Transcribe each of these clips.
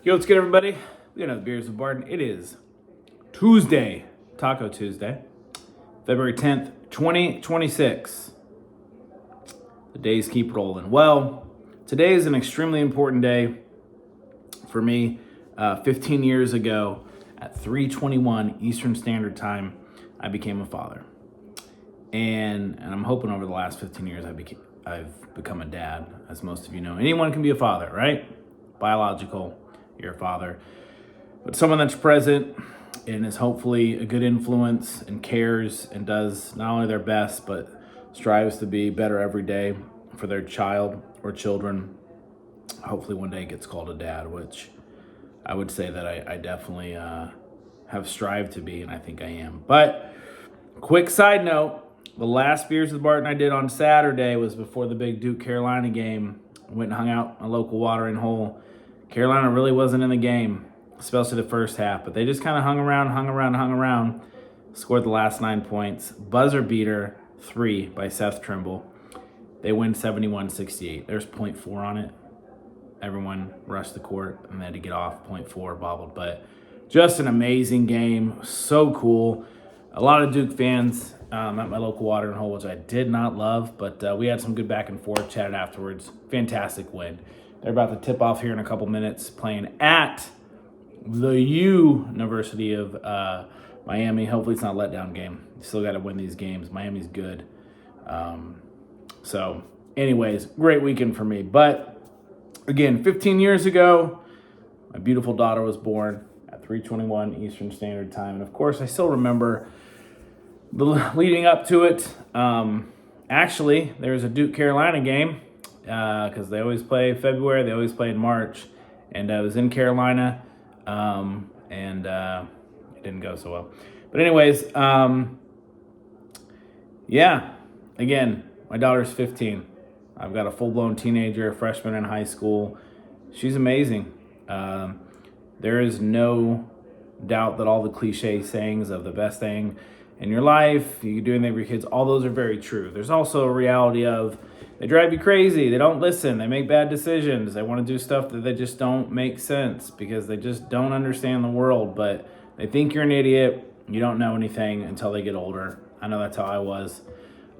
Yo, what's good, everybody? We got another Beers with Barton. It is Tuesday, Taco Tuesday, February 10th, 2026. The days keep rolling. Well, today is an extremely important day for me. 15 years ago, at 3:21 Eastern Standard Time, I became a father. And I'm hoping over the last 15 years I've become a dad, as most of you know. Anyone can be a father, right? Biological, you're a father. But someone that's present and is hopefully a good influence and cares and does not only their best, but strives to be better every day for their child or children. Hopefully one day gets called a dad, which I would say that I definitely have strived to be, and I think I am. But quick side note, the last Beers with Barton I did on Saturday was before the big Duke-Carolina game. I went and hung out a local watering hole. Carolina really wasn't in the game, especially the first half, but they just kind of hung around, scored the last 9 points. Buzzer beater 3 by Seth Trimble. They win 71-68. There's 0.4 on it. Everyone rushed the court and they had to get off. 0.4 bobbled, but just an amazing game. So cool. A lot of Duke fans at my local watering hole, which I did not love, but we had some good back and forth, chatted afterwards. Fantastic win. They're about to tip off here in a couple minutes, playing at the University of Miami. Hopefully it's not a letdown game. You still got to win these games. Miami's good. So anyways, great weekend for me. But again, 15 years ago, my beautiful daughter was born at 3:21 Eastern Standard Time. And of course, I still remember the leading up to it. Actually, there was a Duke-Carolina game because they always play February. They always play in March. And I was in Carolina, and it didn't go so well. But anyways, yeah, again, my daughter's 15. I've got a full-blown teenager, a freshman in high school. She's amazing. There is no doubt that all the cliche sayings of the best thing in your life, you do anything for your kids, all those are very true. There's also a reality of they drive you crazy. They don't listen. They make bad decisions. They want to do stuff that they just don't make sense because they just don't understand the world. But they think you're an idiot. You don't know anything until they get older. I know that's how I was.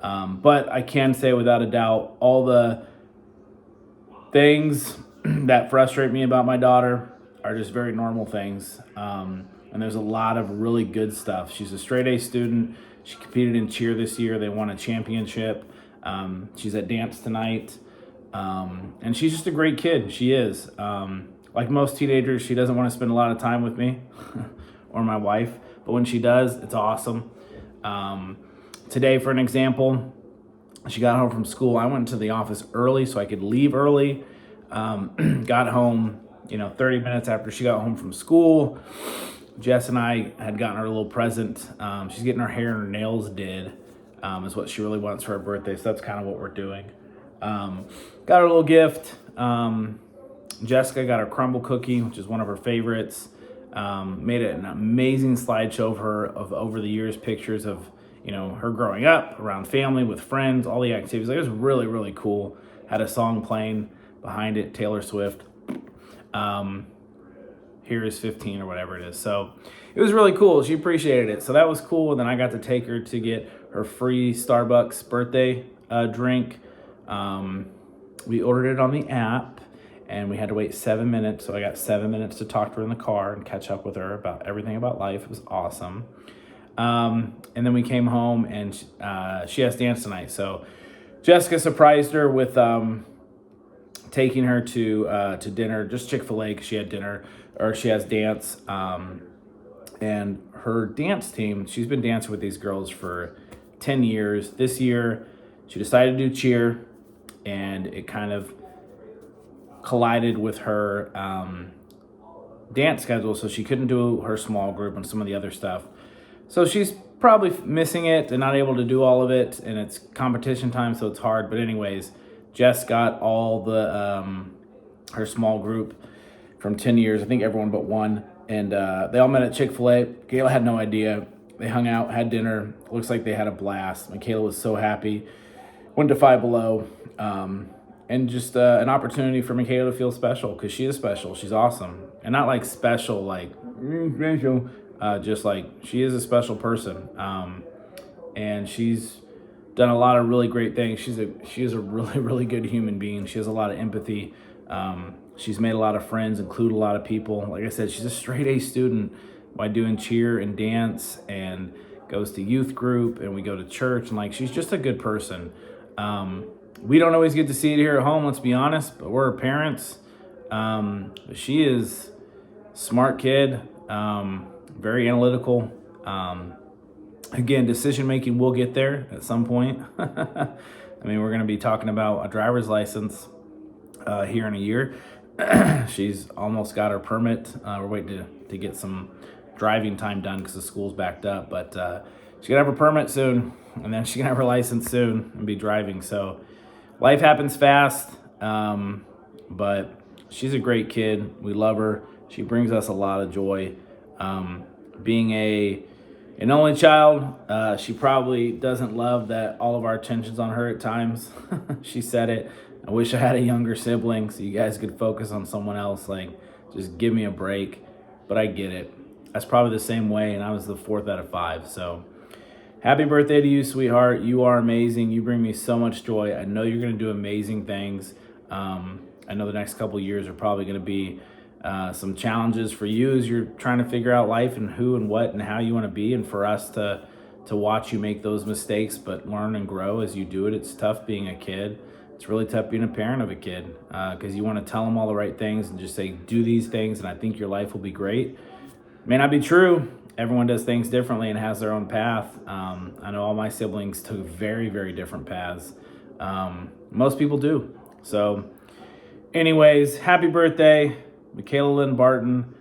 But I can say without a doubt, all the things that frustrate me about my daughter are just very normal things. And there's a lot of really good stuff. She's a straight A student. She competed in cheer this year. They won a championship. She's at dance tonight. And she's just a great kid. She is. Like most teenagers, she doesn't want to spend a lot of time with me or my wife. But when she does, it's awesome. Today, for an example, she got home from school. I went to the office early so I could leave early. Got home, 30 minutes after she got home from school. Jess and I had gotten her a little present. She's getting her hair and her nails did, is what she really wants for her birthday. So that's kind of what we're doing. Got her a little gift. Jessica got her crumble cookie, which is one of her favorites. Made an amazing slideshow of her over the years, pictures of her growing up, around family, with friends, all the activities. It was really, really cool. Had a song playing behind it, Taylor Swift. Here is 15 or whatever it is. So it was really cool. She appreciated it. So that was cool. And then I got to take her to get her free Starbucks birthday drink. We ordered it on the app and we had to wait 7 minutes. So I got 7 minutes to talk to her in the car and catch up with her about everything about life. It was awesome. And then we came home and she has dance tonight. So Jessica surprised her with taking her to dinner, just Chick-fil-A, because she had dinner, or she has dance. And her dance team, she's been dancing with these girls for 10 years. This year, she decided to do cheer, and it kind of collided with her dance schedule, so she couldn't do her small group and some of the other stuff. So she's probably missing it and not able to do all of it, and it's competition time, so it's hard. But anyways, Jess got all the her small group from 10 years, I think everyone but one, and they all met at Chick-fil-A. Kayla had no idea. They hung out, had dinner. Looks like they had a blast. Michaela was so happy. Went to Five Below. and just an opportunity for Michaela to feel special, because she is special. She's awesome, and not like special, like special. Just like she is a special person, and she's done a lot of really great things. She is a really really good human being. She has a lot of empathy. She's made a lot of friends, include a lot of people. Like I said, she's a straight A student by doing cheer and dance, and goes to youth group, and we go to church, and like she's just a good person. We don't always get to see it here at home, let's be honest, but we're her parents. But she is smart kid, very analytical. Again, decision making will get there at some point. I mean, we're going to be talking about a driver's license here in a year. She's almost got her permit. We're waiting to get some driving time done because the school's backed up. But she's going to have her permit soon, and then she's going to have her license soon and be driving. So life happens fast, but she's a great kid. We love her. She brings us a lot of joy. Being an only child, she probably doesn't love that all of our attention's on her at times. She said it. I wish I had a younger sibling so you guys could focus on someone else. Like, just give me a break. But I get it. That's probably the same way, and I was the fourth out of five. So happy birthday to you, sweetheart. You are amazing. You bring me so much joy. I know you're going to do amazing things. I know the next couple of years are probably going to be some challenges for you as you're trying to figure out life and who and what and how you want to be, and for us to watch you make those mistakes but learn and grow as you do it. It's tough being a kid. It's really tough being a parent of a kid, because you want to tell them all the right things and just say, do these things and I think your life will be great. May not be true. Everyone does things differently and has their own path. I know all my siblings took very, very different paths. Most people do. So anyways, happy birthday, Michaela Lynn Barton.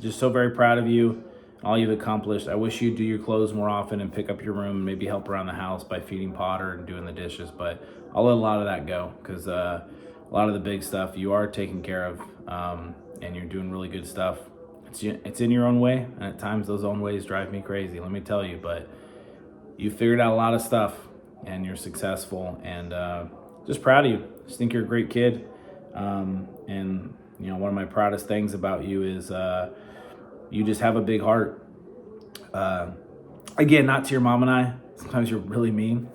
Just so very proud of you, all you've accomplished. I wish you'd do your clothes more often and pick up your room and maybe help around the house by feeding Potter and doing the dishes. But I'll let a lot of that go, because a lot of the big stuff you are taking care of, and you're doing really good stuff. It's in your own way, and at times those own ways drive me crazy, let me tell you. But you figured out a lot of stuff, and you're successful, and just proud of you. Just think you're a great kid. And you know, one of my proudest things about you is you just have a big heart. Again, not to your mom and I. Sometimes you're really mean.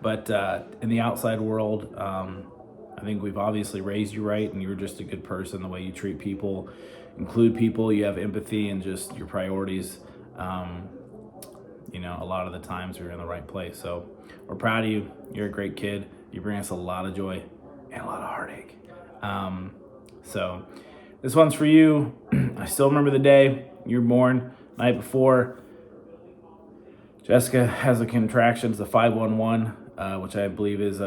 But in the outside world, I think we've obviously raised you right, and you're just a good person. The way you treat people, include people, you have empathy, and just your priorities. You know, a lot of the times you're in the right place. So we're proud of you. You're a great kid. You bring us a lot of joy and a lot of heartache. So this one's for you. I still remember the day you were born, night before. Jessica has a contractions, the 511, which I believe is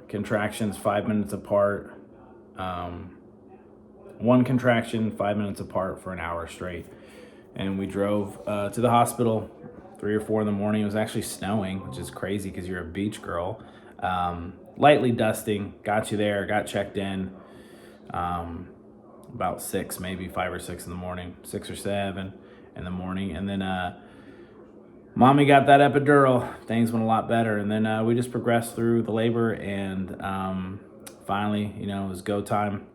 contractions 5 minutes apart. One contraction 5 minutes apart for an hour straight. And we drove to the hospital 3 or 4 in the morning. It was actually snowing, which is crazy because you're a beach girl. Lightly dusting, got you there, got checked in about 6, maybe 5 or 6 in the morning, 6 or 7 in the morning. And then mommy got that epidural. Things went a lot better. And then we just progressed through the labor, and finally, you know, it was go time.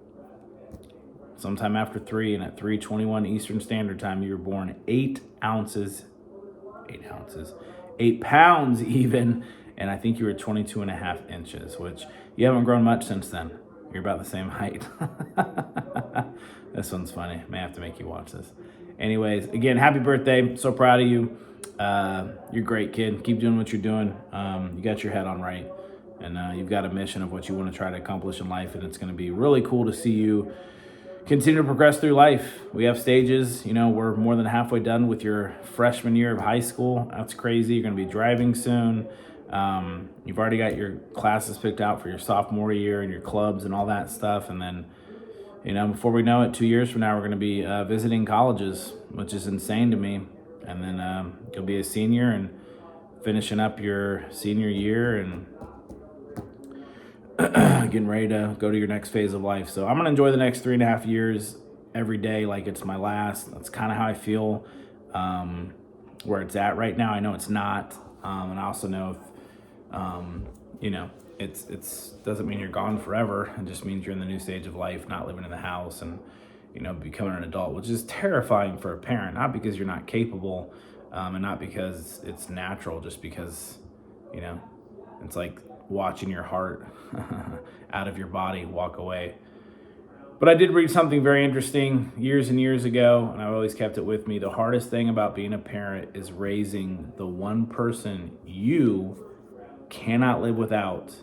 Sometime after 3, and at 3:21 Eastern Standard Time, you were born. 8 pounds even, and I think you were 22 and a half inches, which you haven't grown much since then. You're about the same height. This one's funny. May have to make you watch this. Anyways, again, happy birthday. So proud of you. You're a great kid. Keep doing what you're doing. You got your head on right, and you've got a mission of what you want to try to accomplish in life, and it's going to be really cool to see you continue to progress through life. We have stages. You know, we're more than halfway done with your freshman year of high school. That's crazy. You're going to be driving soon. You've already got your classes picked out for your sophomore year and your clubs and all that stuff. And then, you know, before we know it, 2 years from now, we're going to be visiting colleges, which is insane to me. And then you'll be a senior and finishing up your senior year and getting ready to go to your next phase of life. So I'm going to enjoy the next 3.5 years every day like it's my last. That's kind of how I feel where it's at right now. I know it's not. And I also know if, you know, it's doesn't mean you're gone forever. It just means you're in the new stage of life, not living in the house and becoming an adult, which is terrifying for a parent. Not because you're not capable, and not because it's natural, just because it's like watching your heart out of your body walk away. But I did read something very interesting years and years ago, and I've always kept it with me. The hardest thing about being a parent is raising the one person you cannot live without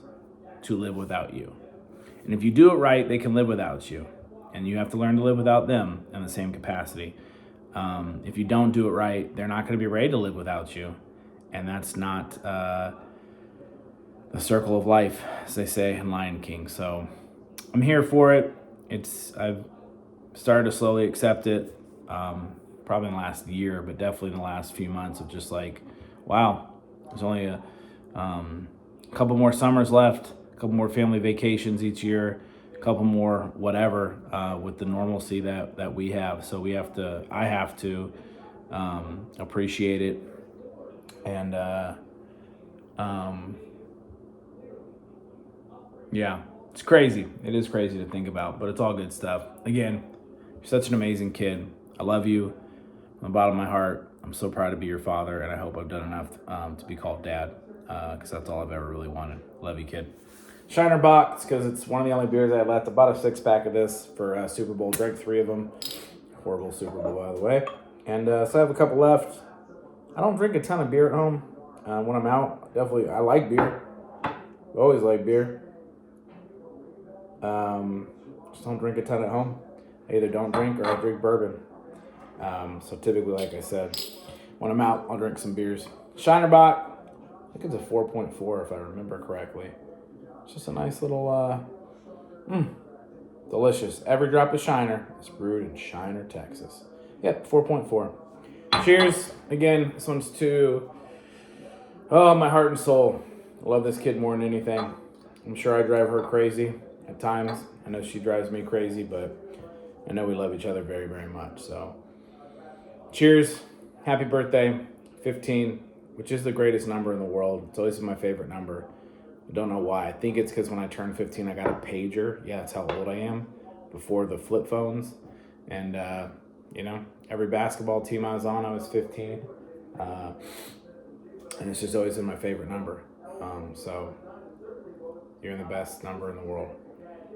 to live without you. And if you do it right, they can live without you. And you have to learn to live without them in the same capacity. If you don't do it right, they're not going to be ready to live without you. And that's not the circle of life, as they say in Lion King. So I'm here for it. I've started to slowly accept it, probably in the last year, but definitely in the last few months of just like, wow, there's only a couple more summers left, a couple more family vacations each year, a couple more whatever, with the normalcy that we have. So I have to appreciate it. And yeah, it's crazy. It is crazy to think about, but it's all good stuff. Again, you're such an amazing kid. I love you from the bottom of my heart. I'm so proud to be your father, and I hope I've done enough to be called dad, because that's all I've ever really wanted. Love you, kid. Shiner Bock, because it's one of the only beers I have left. I bought a 6-pack of this for Super Bowl. Drank 3 of them. Horrible Super Bowl, by the way. And so I have a couple left. I don't drink a ton of beer at home. When I'm out, definitely, I like beer. Always like beer. Just don't drink a ton at home. I either don't drink or I drink bourbon. So typically, like I said, when I'm out, I'll drink some beers. Shiner Bock, I think it's a 4.4 if I remember correctly. It's just a nice little, delicious. Every drop of Shiner is brewed in Shiner, Texas. Yep, 4.4. Cheers. Again, this one's to, my heart and soul. I love this kid more than anything. I'm sure I drive her crazy at times. I know she drives me crazy, but I know we love each other very, very much. So, cheers. Happy birthday, 15, which is the greatest number in the world. It's always my favorite number. I don't know why. I think it's because when I turned 15, I got a pager. Yeah, that's how old I am. Before the flip phones. And, every basketball team I was on, I was 15. And it's just always been my favorite number. So, you're the best number in the world.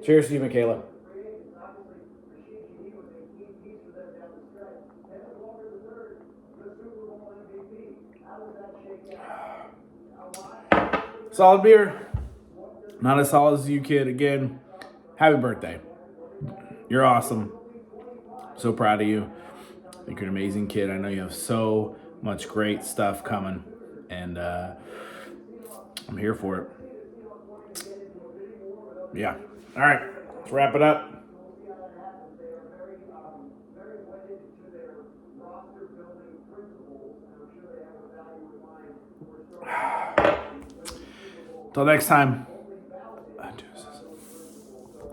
Cheers to you, Michaela. Solid beer. Not as solid as you, kid. Again, happy birthday. You're awesome. So proud of you. I think you're an amazing kid. I know you have so much great stuff coming. And I'm here for it. Yeah. All right. Let's wrap it up. Till next time.